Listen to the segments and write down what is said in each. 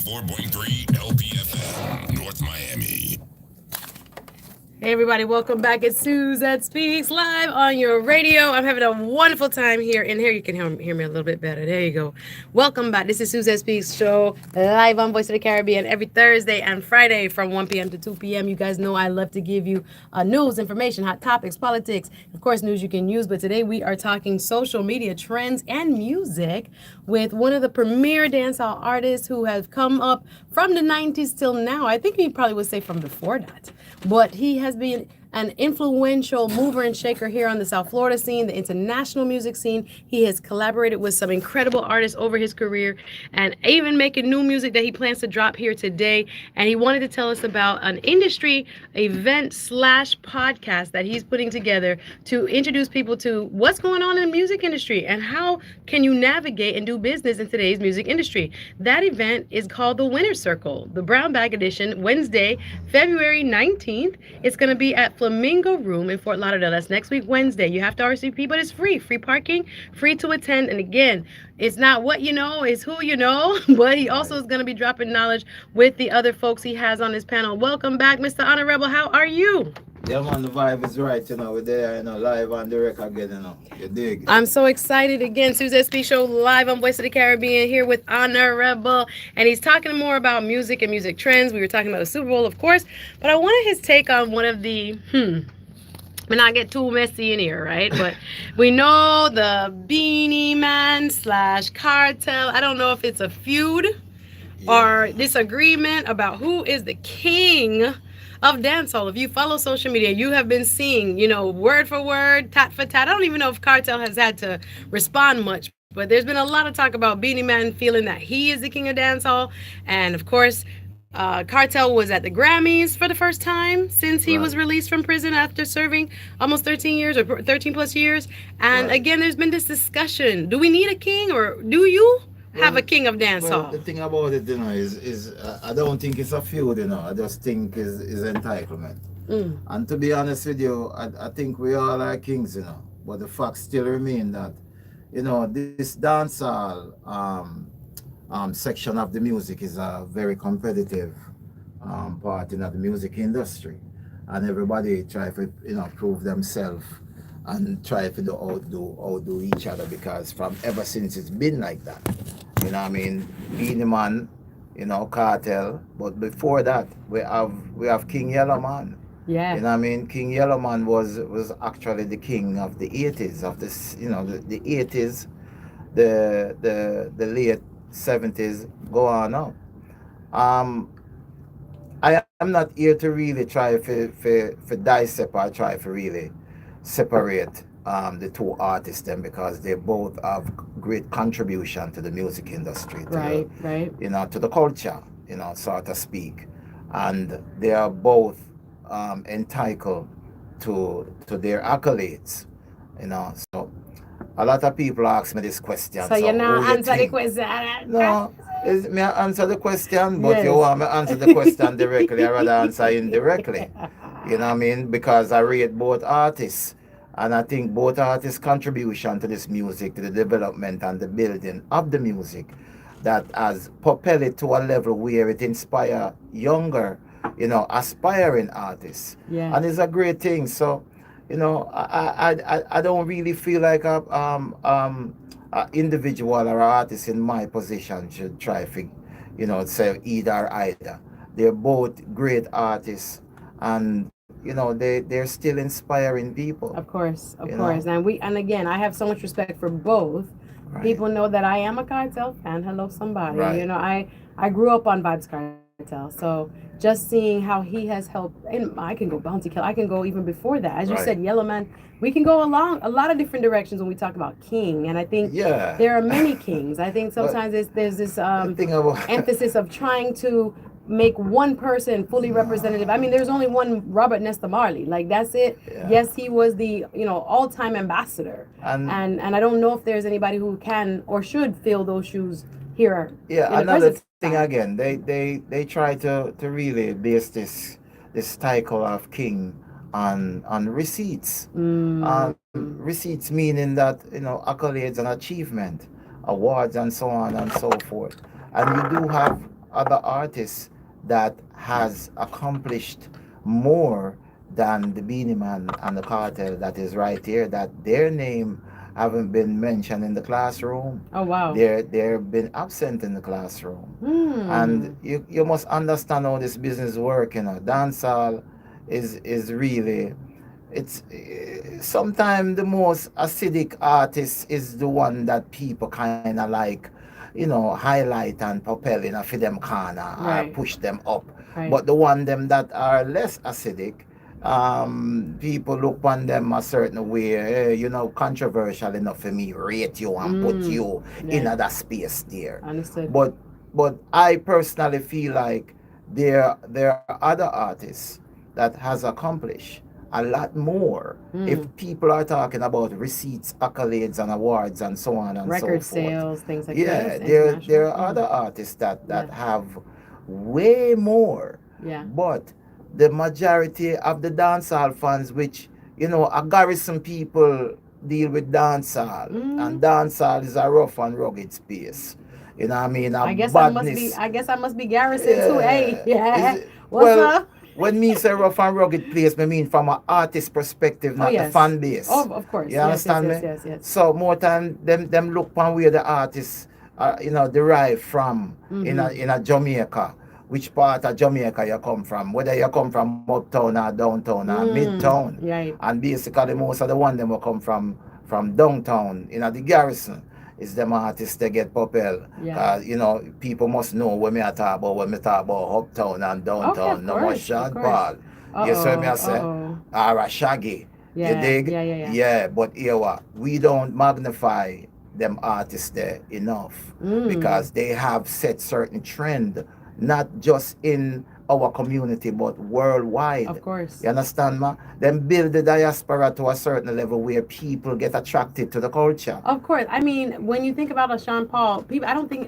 94.3 LPFM, North Miami. Hey everybody, welcome back. It's Suzette Speaks live on your radio. I'm having a wonderful time here. And here you can hear me a little bit better. There you go. Welcome back. This is Suzette Speaks show live on Voice of the Caribbean every Thursday and Friday from 1 p.m. to 2 p.m. You guys know I love to give you news, information, hot topics, politics, of course, news you can use. But today we are talking social media trends and music with one of the premier dancehall artists who have come up from the 90s till now. I think he probably would say from before that. But he has been an influential mover and shaker here on the South Florida scene, the international music scene. He has collaborated with some incredible artists over his career and even making new music that he plans to drop here today. And he wanted to tell us about an industry event slash podcast that he's putting together to introduce people to what's going on in the music industry and how can you navigate and do business in today's music industry. That event is called the Winner's Circle, the Brown Bag Edition, Wednesday, February 19th. It's going to be at Flamingo Room in Fort Lauderdale. That's next week, Wednesday. You have to RSVP, but it's free. Free parking, free to attend. And again, it's not what you know, it's who you know. But he also is going to be dropping knowledge with the other folks he has on his panel. Welcome back, Mr. Honorable. How are you? Yeah, man, the vibe is right, we're there, live on the record again, you dig? I'm so excited again. Suzette Speaks Show live on Voice of the Caribbean here with Honorable. And he's talking more about music and music trends. We were talking about the Super Bowl, of course. But I wanted his take on one of the, but not get too messy in here, right? But we know the Beanie Man slash cartel. I don't know if it's a feud or disagreement about who is the king of dancehall. If you follow social media, you have been seeing, word for word, tat for tat. I don't even know if Cartel has had to respond much, but there's been a lot of talk about Beanie Man feeling that he is the king of dancehall. And of course, Cartel was at the Grammys for the first time since he was released from prison after serving almost 13 years or 13 plus years. And again, there's been this discussion. Do we need a king or do you have a king of dancehall? Well, the thing about it, is I don't think it's a feud, I just think is entitlement. And to be honest with you, I think we all are kings, but the fact still remain that, this dancehall section of the music is a very competitive part in the music industry, and everybody try to prove themselves and try to outdo each other, because from ever since it's been like that. Beanie Man, Cartel, but before that we have King Yellow Man. Yeah. King Yellow Man was actually the king of the 80s, of this, the 80s, the late 70s, go on up. I am not here to really try for dissect or try to really separate the two artists then, because they both have great contribution to the music industry, to the culture, so to speak, and they are both entitled to their accolades, so a lot of people ask me this question. So you're not answer the question. No, may I answer the question? But you want me to answer the question directly, I rather answer indirectly. Because I rate both artists. And I think both artists' contribution to this music, to the development and the building of the music, that has propelled it to a level where it inspires younger, aspiring artists. Yeah. And it's a great thing. So, I don't really feel like a individual or artist in my position should try to, say either or either. They're both great artists, and they're still inspiring people. Of course. And again, I have so much respect for both. Right. People know that I am a Cartel fan. Hello, somebody. Right. I grew up on Vibes Cartel, so just seeing how he has helped, and I can go Bounty Killer. I can go even before that. As you said, Yellow Man. We can go along a lot of different directions when we talk about king, and I think there are many kings. I think sometimes there's this emphasis of trying to make one person fully representative. There's only one Robert Nesta Marley. Like, that's it. Yeah. Yes, he was the all-time ambassador, and I don't know if there's anybody who can or should fill those shoes here. Yeah, another thing again, they try to really base this title of king on receipts. Receipts meaning that accolades and achievement, awards and so on and so forth. And you do have other artists that has accomplished more than the Beanie Man and the Cartel that is right here, that their name haven't been mentioned in the classroom. Oh wow. They've been absent in the classroom. Hmm. And you must understand how this business work, you know. Dancehall is really, it's sometimes the most acidic artist is the one that people kind of like, you know, highlight and propel in a for them corner or Right. push them up. Right. But the one them that are less acidic, people look on them a certain way, you know, controversial enough for me rate you and put Mm. you in Right. that space there. Understood. But I personally feel like there are other artists that has accomplished a lot more. If Mm. people are talking about receipts, accolades, and awards, and so on and so Record forth, sales, things like yeah, this, there international. are other Mm. artists Yeah. that have way more, Yeah. but the majority of the dancehall fans, which, you know, a garrison people deal with dancehall, Mm. and dancehall is a rough and rugged space. You know what I mean? A I guess I must be. badness. I guess I must be Garrison too. Hey, Yeah. Is yeah. it, What's well, up? when me say rough and rugged place, me mean from an artist perspective, Oh not the yes. fan base. Oh, of course. You Yes. Yes. understand Yes. me? Yes. Yes. So more time them look on where the artists you know, derive from Mm-hmm. in a Jamaica. Which part of Jamaica you come from? Whether you come from uptown or downtown or Mm. midtown. Right. And basically most of the one them will come from downtown, you know, the garrison is them artists that get propelled. Yeah. Cause you know, people must know when me I talk about when me talk about uptown and Okay. downtown. Of No more course. Of Sean course. Paul. Uh You see me oh. I Uh say? oh. Or a Shaggy. You Yeah. dig? Yeah. Yeah. Yeah. Yeah, but here what? We don't magnify them artists there enough Mm. because they have set certain trend, not just in our community but worldwide. Of course. You understand, ma? Them build the diaspora to a certain level where people get attracted to the culture. Of course. I mean, when you think about a Sean Paul, people, I don't think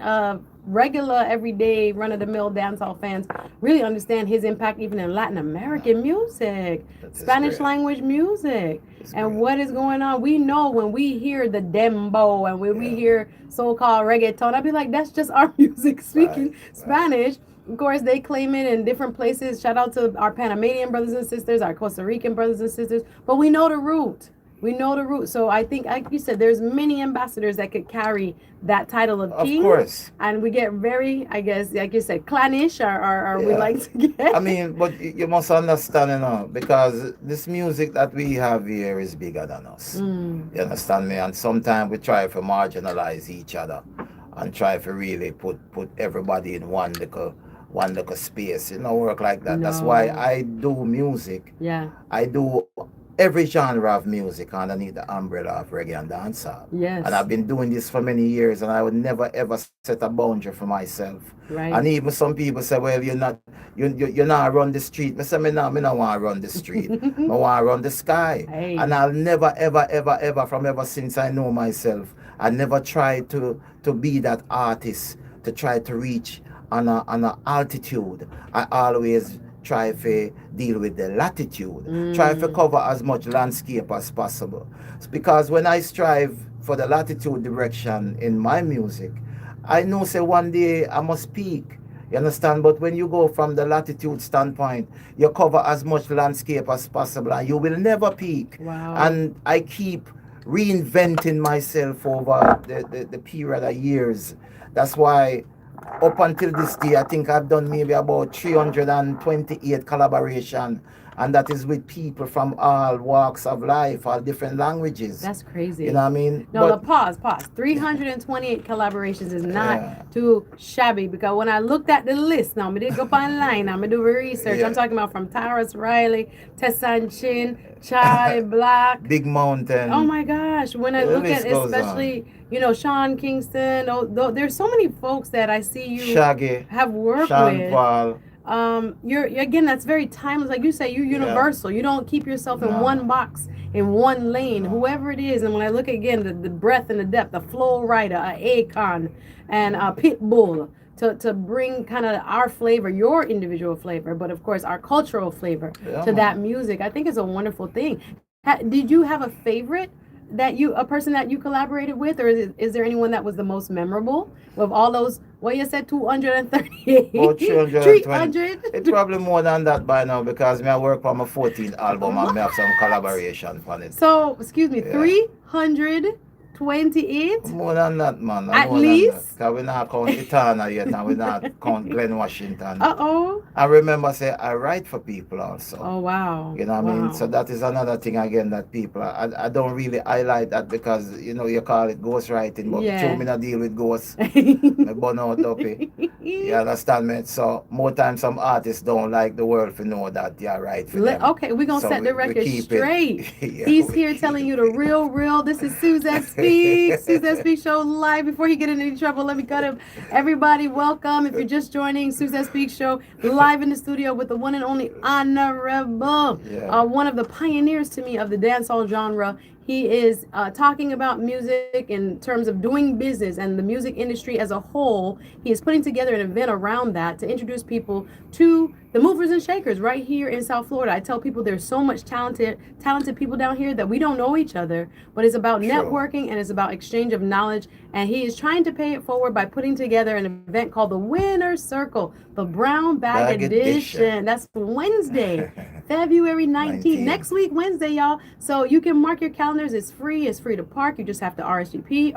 regular, everyday, run of the mill dancehall fans really understand his impact even in Latin American music, That is Spanish great. language music, It's and great. what is going on. We know when we hear the dembo and when we Yeah. hear so called reggaeton, I'd be like, that's just our music Right. speaking Right. Spanish. Of course, they claim it in different places. Shout out to our Panamanian brothers and sisters, our Costa Rican brothers and sisters, but we know the root. We know the root. So I think, like you said, there's many ambassadors that could carry that title of Of king. course. And we get very, I guess, like you said, clannish, or we Yeah. like to get. I mean, but you must understand, you know, because this music that we have here is bigger than us. Mm, You understand me? And sometimes we try to marginalize each other and try to really put everybody in one little space. You know, work like that. That's why no. I do music. Yeah. I do every genre of music underneath the umbrella of reggae and dancehall. And Yes. I've been doing this for many years, and I would never ever set a boundary for myself. And Right. even some people say, "Well, you're not run the street." I say, me not want to run the street. I want to run the sky." And Hey. I'll never ever from ever since I know myself, I never try to be that artist to try to reach on a altitude. I always try to deal with the latitude, try to Mm, cover as much landscape as possible. It's because when I strive for the latitude direction in my music, I know say one day I must peak. You understand? But when you go from the latitude standpoint, you cover as much landscape as possible and you will never peak. wow. And I keep reinventing myself over the period of years. That's why up until this day, I think I've done maybe about 328 collaboration, and that is with people from all walks of life, all different languages. That's You crazy. know what I mean? No, the But pause. 328 collaborations is not yeah, too shabby because when I looked at the list, now I'm going to go online, I'm going to do research. I'm yeah. talking about from Tyrus Riley, Tessan Chin, Charlie Black. Big Oh Mountain. my gosh, when I The look at list goes on. especially, Sean Kingston, there's so many folks that I see you Shaggy, have worked Sean with. Paul. You're again, that's very timeless. Like you say, you're Yeah. universal. You don't keep yourself in No, one box, in one lane, no. whoever it is. And when I look again, the breadth and the depth, the Flow Rider, Akon, and Pitbull, to bring kind of our flavor, your individual flavor, but of course our cultural flavor Yeah, to that man. music, I think is a wonderful thing. Did you have a favorite that you a person that you collaborated with, or is there anyone that was the most memorable of all those? Well, you said 238, About 320. 300. It's probably more than that by now because me I work on my 14th album and me have some What? collaboration on it. So, excuse me, Yeah. 328 More than that, man. at More than that. least. Because we not count Etana yet and we not count Glen Washington. Uh-oh. I remember say I write for people also. Oh, wow. You know what I mean? So that is another thing again that people I don't really highlight that because you call it ghostwriting, but Yeah. me not deal with ghosts. Me burn out uppy. You understand me? So more times some artists don't like the world to know that they are right for them. Okay, we're gonna So set the we record keep it. straight. Yeah, He's we here keep telling it. you the real. This is Suzette Speaks. Suzette Speaks show live. Before he get in any trouble, let me cut him. Everybody, welcome. If you're just joining, Suzette Speaks show live in the studio with the one and only Honorable, Yeah. one of the pioneers to me of the dancehall genre. He is talking about music in terms of doing business and the music industry as a whole. He is putting together an event around that to introduce people to the movers and shakers right here in South Florida. I tell people there's so much talented people down here that we don't know each other, but it's about True. networking and it's about exchange of knowledge. And he is trying to pay it forward by putting together an event called the Winner Circle, the Brown Bag Edition. That's Wednesday, February 19th. Next week, Wednesday, y'all. So you can mark your calendars. It's free. It's free to park. You just have to RSVP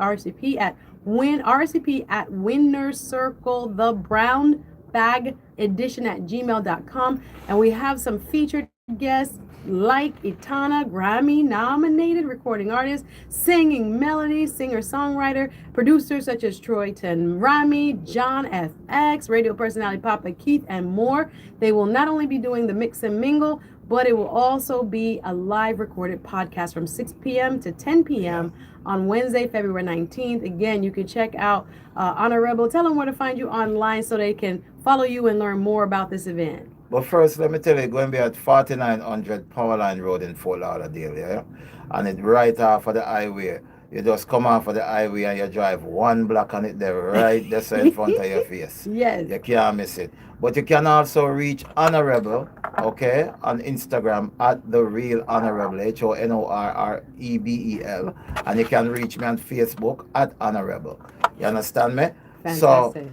at Winner Circle, the Brown Bag Edition at gmail.com. And we have some featured guests like Etana, Grammy nominated recording artist, singing melody, singer-songwriter, producers such as Troyton Rami, John FX, radio personality Papa Keith, and more. They will not only be doing the mix and mingle, but it will also be a live recorded podcast from 6 p.m. to 10 p.m. on Wednesday, February 19th. Again, you can check out Honorable. Tell them where to find you online so they can follow you and learn more about this event. But first, let me tell you, going to be at 4900 Powerline Road in Fort Lauderdale, yeah? And it's right off of the highway. You just come off of the highway and you drive one block on it there, right there so in front of your face. Yes. You can't miss it. But you can also reach Honorable, okay, on Instagram at The Real Honorable, HONORREBEL. And you can reach me on Facebook at Honorable. You understand me? Fantastic.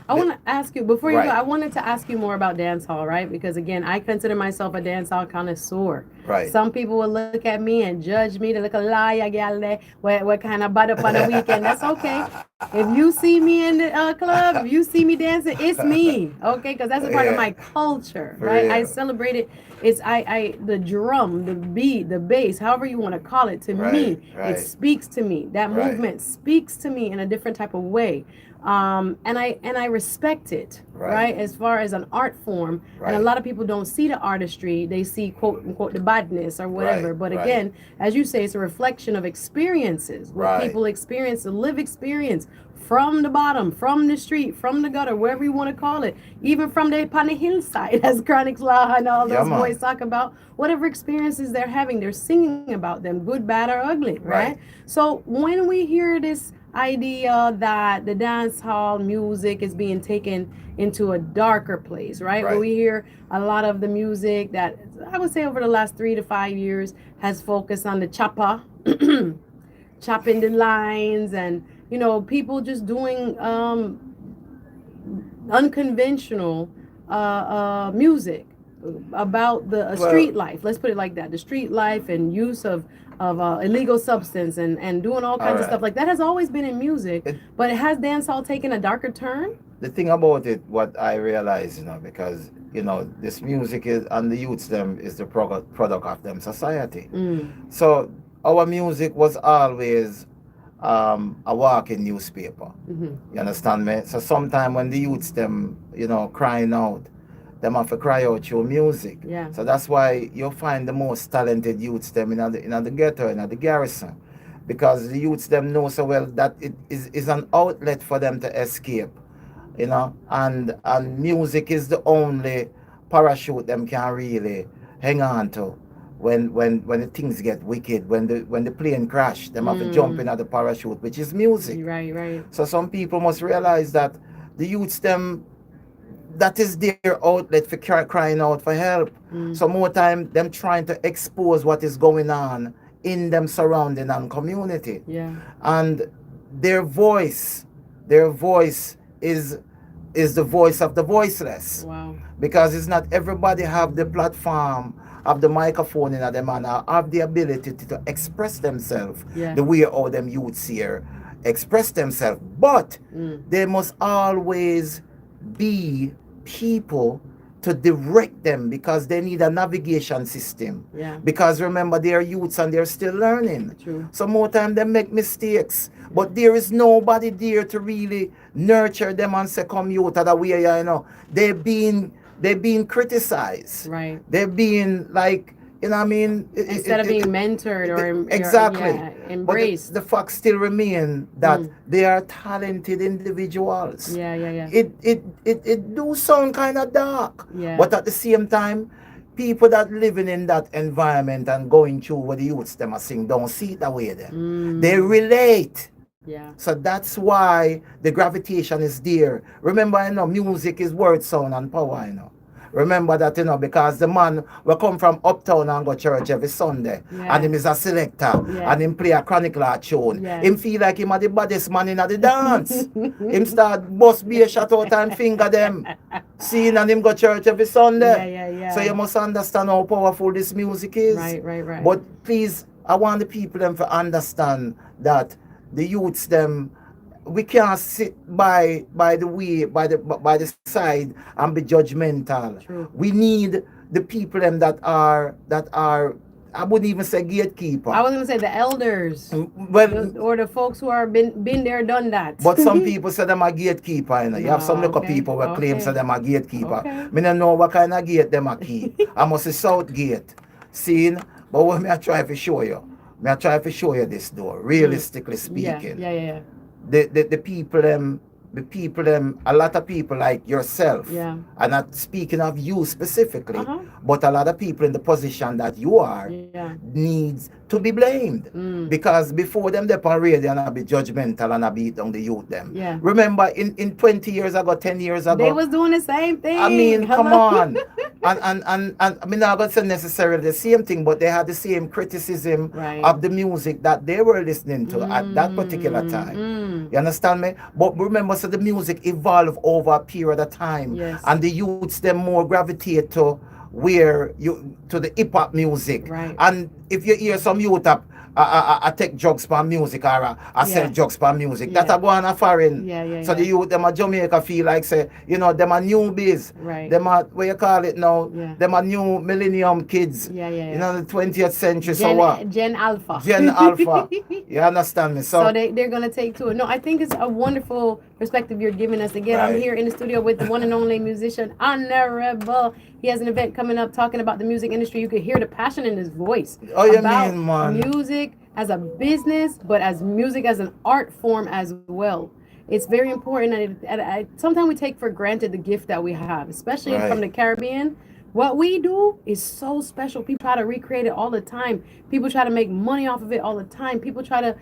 I want to ask you, before you Right. go, I wanted to ask you more about dance hall, right? Because again, I consider myself a dance hall connoisseur. Right. Some people will look at me and judge me to look a liar, gal, what kind of bad up on the weekend. That's okay. If you see me in the club, if you see me dancing, it's me, okay? Because that's a part of my culture, right? I real. celebrate it. It's the drum, the beat, the bass, however you want to call it. To me, right. it speaks to me. That Right. movement speaks to me in a different type of way. And I respect it, right? As far as an art form. And a Right. lot of people don't see the artistry. They see, quote unquote, the badness or whatever. Right, But right. again, as you say, it's a reflection of experiences, what Right. people experience, the live experience from the bottom, from the street, from the gutter, wherever you want to call it, even from the upon the hillside, as Chronix Law and all Yeah, those man. boys talk about. Whatever experiences they're having, they're singing about them, good, bad, or ugly, right? Right. So when we hear this idea that the dance hall music is being taken into a darker place, right? Where Right. we hear a lot of the music that I would say over the last 3 to 5 years has focused on the chopper, chopping the lines, and people just doing unconventional music about the street life. Let's put it like that: the street life and use of illegal substance and doing all kinds of Alright. stuff like that has always been in music. But has dancehall taken a darker turn? The thing about it, what I realize, because this music is and the youths them is the product of them society. So our music was always a walking newspaper. You understand me? So sometime when the youths them, crying out, them have to cry out through music. Yeah. So that's why you'll find the most talented youths them in the ghetto, in the garrison. Because the youths them know so well that it is an outlet for them to escape. And music is the only parachute them can really hang on to when the things get wicked, when the plane crash, them have to jump in at the parachute, which is music. Right. So some people must realize that the youths them, that is their outlet for crying out for help. So more time them trying to expose what is going on in them surrounding and community. Yeah. And their voice is the voice of the voiceless. Wow. Because it's not everybody have the platform, have the microphone in them, and have the ability to express themselves Yeah. the way all them youths here express themselves. But there must always be people to direct them, because they need a navigation system. Yeah. Because remember, they are youths and they're still learning. True. So more time they make mistakes, but there is nobody there to really nurture them and say, come youth, that way, you know. They're being criticized. Right. They're being like, you know what I mean? Instead of being mentored or exactly. embraced. But the fact still remain that they are talented individuals. Yeah. It do sound kind of dark. Yeah. But at the same time, people that living in that environment and going through what the youths them are saying don't see it that way then. They relate. Yeah. So that's why the gravitation is there. Remember, you know, music is word, sound, and power, you know. Remember that, you know, because the man will come from uptown and go church every Sunday. Yeah. And him is a selector. Yeah. And him play a chronicler tune. Yeah. Him feel like him are the baddest man in the dance. Him start bust be a shut out and finger them. Seeing and him go church every Sunday. Yeah. So you must understand how powerful this music is. Right. But please, I want the people them to understand that the youths them, we can't sit by the side and be judgmental. True. We need the people them that are I wouldn't even say gatekeeper. I was gonna say the elders. Well, Or the folks who are been there, done that. but some people say them a gatekeeper, you know. You have some little okay, people who claim okay. say them a gatekeeper. Okay. Me don't know what kind of gate them a keep. I must say South Gate. Seen? But what me I try to show you. Me I try to show you this door, realistically speaking. Yeah. The people them, a lot of people like yourself, Yeah. I'm not speaking of you specifically, Uh-huh. but a lot of people in the position that you are Yeah. needs to be blamed. Because before them they on radio and I be judgmental and I beat down the youth them. Yeah. Remember in 20 years ago, 10 years ago, They was doing the same thing. I mean, come Hello? on. And I mean, I'm not going to say necessarily the same thing, but they had the same criticism Right. of the music that they were listening to at that particular time. You understand me? But remember, so the music evolved over a period of time. Yes. And the youths, them more gravitate to to the hip hop music. Right. And if you hear some youth up, I take drugs for music or I sell Yeah. drugs for music. Yeah. That's a go on a foreign. Yeah. So the youth, them a Jamaica feel like say, you know, them a newbies. Right. Them a, what you call it now? Yeah. Them a new millennium kids. Yeah. You know, the 20th century. So what? Gen Alpha. Gen Alpha. You understand me? So they're going to take to it. No, I think it's a wonderful perspective you're giving us. Again, I'm Right. here in the studio with the one and only musician, Honorable. He has an event coming up talking about the music industry. You could hear the passion in his voice. Oh, you about mean, man? music as a business, but as music as an art form as well. It's very important. And sometimes we take for granted the gift that we have, especially Right. from the Caribbean. What we do is so special. People try to recreate it all the time. People try to make money off of it all the time. People try to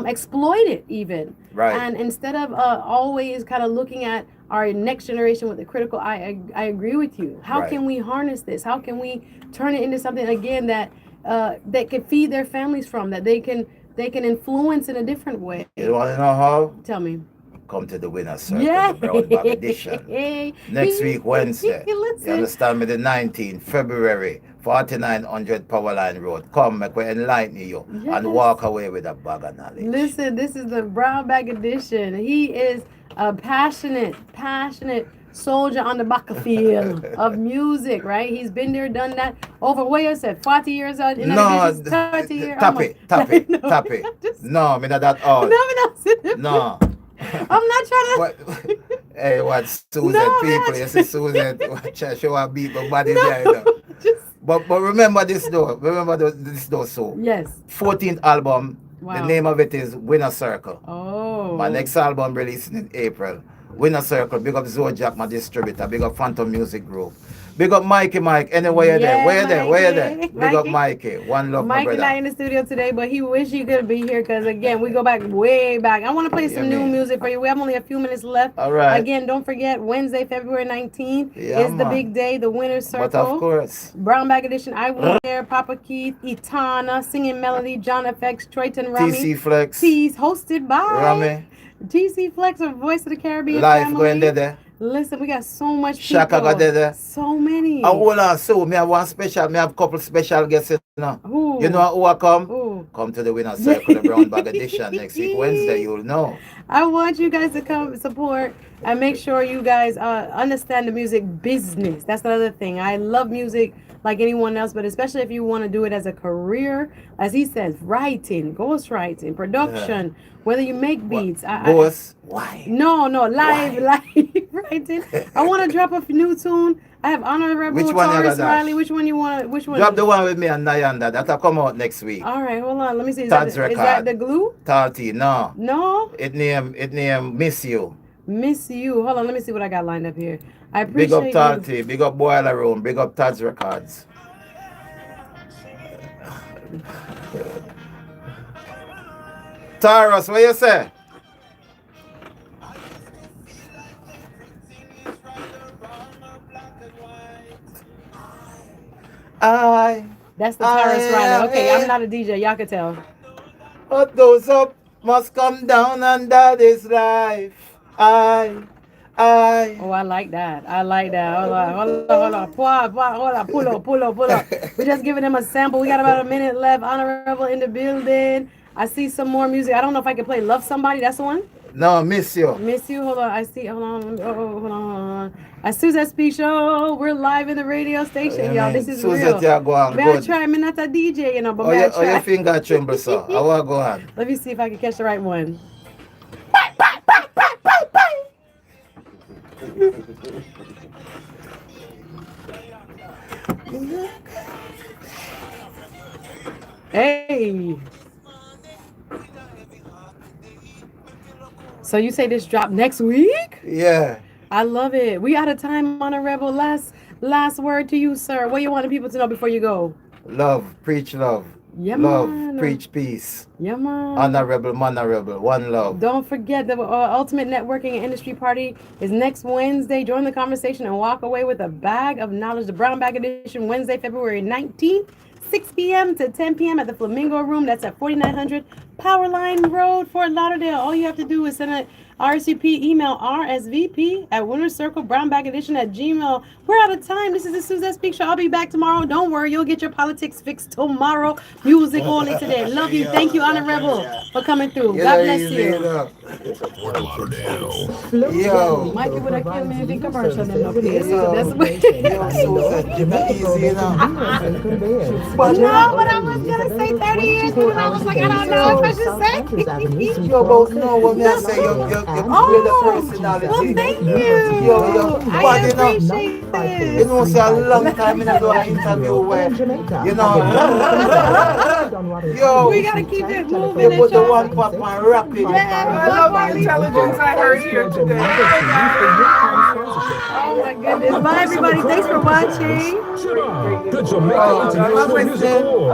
exploit it even. Right. And instead of always kind of looking at our next generation with a critical eye, I agree with you. How Right. can we harness this? How can we turn it into something again that can feed their families from, that they can influence in a different way? You want to know how? Tell me. Come to the winner's circle, Yeah. the Brown Bag edition. Next week, Wednesday. Listen. You understand me? The 19th, February, 4900 Powerline Road. Come, make we enlighten you Yes. and walk away with a bag of knowledge. Listen, this is the Brown Bag edition. He is a passionate soldier on the battlefield of music, right? He's been there, done that. Over what you said, 40 years old in No, 30 years. tap it. No, me not that old. No. No. I'm not trying to. What? Hey, what Suzette No, people? man. You see Suzette, show her beat my body there. You know. But remember this though. This though. So Yes. 14th album. Wow. The name of it is Winner Circle. Oh. My next album releasing in April. Winner Circle. Big up Zodiac, my distributor. Big up Phantom Music Group. Big up Mikey, Mike. Anyway, you're there. Where you there? Where you there? Mikey. Big up Mikey. One love, my Mikey brother. not in the studio today, but he wish he could be here because again, we go back way back. I want to play some new music for you. We have only a few minutes left. All right. Again, don't forget Wednesday, February 19th Yeah, is the man. big day, the winner's circle. But of course. Brown Bag Edition, I Was There, Papa Keith, Itana, Singing Melody, John FX, Troyton Rami. TC Flex. Tease, hosted by Rami. TC Flex of Voice of the Caribbean Life family. going there. Listen, we got so much people. Shaka got there. So many. Hold on, so me have one special, me have couple special guests now. Who? You know who I come? Who? Come to the winner's circle, the Brown Bag Edition next week, Wednesday, you'll know. I want you guys to come support and make sure you guys understand the music business. That's another thing. I love music like anyone else, but especially if you want to do it as a career, as he says, writing, ghostwriting, production, whether you make beats. Why? No, live writing. I want to drop a new tune. I have Honorable Which one you Taurus got, Riley. Which one you want? Which one? Drop the one with me and Nyanda. That'll come out next week. All right, hold on. Let me see. Is Todd's that the glue? Tati, no. No? It name Miss You. Miss You. Hold on, let me see what I got lined up here. I appreciate Big up Tati, big up Boiler Room, big up Todd's Records. Taurus, what you say? That's the Taurus Riley. Okay, I'm not a DJ. Y'all can tell. What goes up must come down, and that is life. Oh, I like that. I like that. Hold on. Pull up. We're just giving them a sample. We got about a minute left. Honorable in the building. I see some more music. I don't know if I can play Love Somebody. That's the one? No, Miss You. Miss You. Hold on. I see. Hold on. Hold on. Suzette Speaks Show. We're live in the radio station, y'all. This is Suzette, real. go on. May I try? I'm not a DJ, you know, but may I try? Your finger tremble, sir. I will go on. Let me see if I can catch the right one. Hey. So you say this drop next week? Yeah. I love it. We out of time on a rebel. Last word to you, sir. What do you want the people to know before you go? Love, preach love. Yeah, love, man. preach peace. Yeah, man. Honorable, monorable, one love. Don't forget the Ultimate Networking and Industry Party is next Wednesday. Join the conversation and walk away with a bag of knowledge. The Brown Bag Edition, Wednesday, February 19th, 6 p.m. to 10 p.m. at the Flamingo Room. That's at 4900 Powerline Road, Fort Lauderdale. All you have to do is send a RSVP email RSVP at Winner's Circle Brown Bag Edition at Gmail. We're out of time. This is the Suzette Speaks Show. I'll be back tomorrow. Don't worry, you'll get your politics fixed tomorrow. Music only today. Love you. Thank you, Honor Rebel, for coming through. God bless you. Fort Lauderdale. Yo. Mikey would have killed me if he commercial no place. Yo. That's the way. But No, but I was gonna say 30 years, but I was like, I don't know if I should say. you both know what me I say. You play the personality. Well, thank you. Yo. I But you know, appreciate this. you know, say a long time in ago an interview where, you know, yo, We gotta keep it moving. you and put the y'all- one pop and rap it. Yeah, I love the intelligence I heard here today. Oh my goodness. Bye, everybody. Thanks for watching. The Jamaican International Music Award.